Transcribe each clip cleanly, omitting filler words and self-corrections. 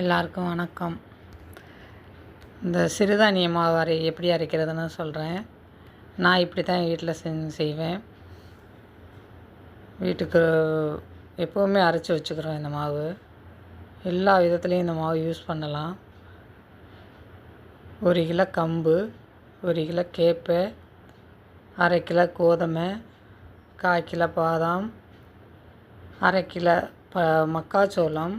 எல்லாருக்கும் வணக்கம். இந்த சிறுதானிய மாவு எப்படி அரைக்கிறதுன்னு சொல்கிறேன். நான் இப்படி தான் வீட்டில் செய்வேன். வீட்டுக்கு எப்போவுமே அரைச்சி வச்சுக்கிறோம். இந்த மாவு எல்லா விதத்துலேயும் இந்த மாவு யூஸ் பண்ணலாம். 1 கிலோ கம்பு, 1 கிலோ கேப்பை, 1/2 கிலோ கோதுமை, 1/4 கிலோ பாதாம், 1/2 கிலோ மக்காச்சோளம்,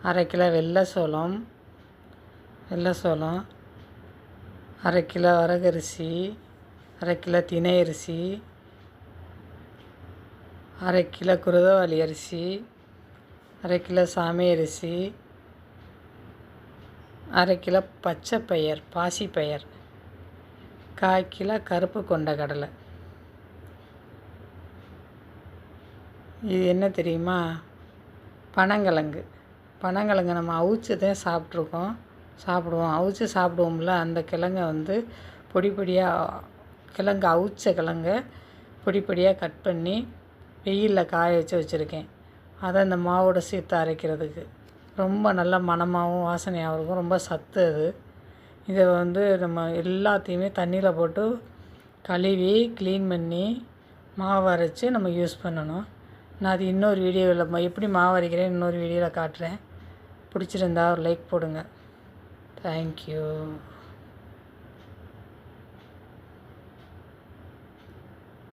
1/2 கிலோ வெள்ளை சோளம், 1/2 கிலோ வரகரிசி, 1/2 கிலோ தினை அரிசி, 1/2 கிலோ குருதவாளி அரிசி, 1/2 கிலோ சாமை அரிசி, 1/2 கிலோ பச்சை பயிர் பாசிப்பயிர், 1/4 கிலோ கருப்பு கொண்ட கடலை. இது என்ன தெரியுமா? பனங்கிழங்கு நம்ம அவிச்சு தான் சாப்பிடுவோம். அவிச்சு சாப்பிடுவோம்ல, அந்த கிழங்கை பொடி பொடியாக அவிச்ச கிழங்கை பொடி பொடியாக கட் பண்ணி வெயிலில் காய வச்சுருக்கேன். அதை இந்த மாவோட சேர்த்து அரைக்கிறதுக்கு ரொம்ப நல்ல மணமாகவும் வாசனையாகவும் இருக்கும். ரொம்ப சத்து அது. இதை நம்ம எல்லாத்தையுமே தண்ணியில் போட்டு கழுவி க்ளீன் பண்ணி மாவு அரைச்சி நம்ம யூஸ் பண்ணணும். நான் அது இன்னொரு வீடியோவில் எப்படி மாவு அரைக்கிறேன் இன்னொரு வீடியோவில் காட்டுறேன். பிடிச்சிருந்தா ஒரு லைக் போடுங்க. தேங்க்யூ.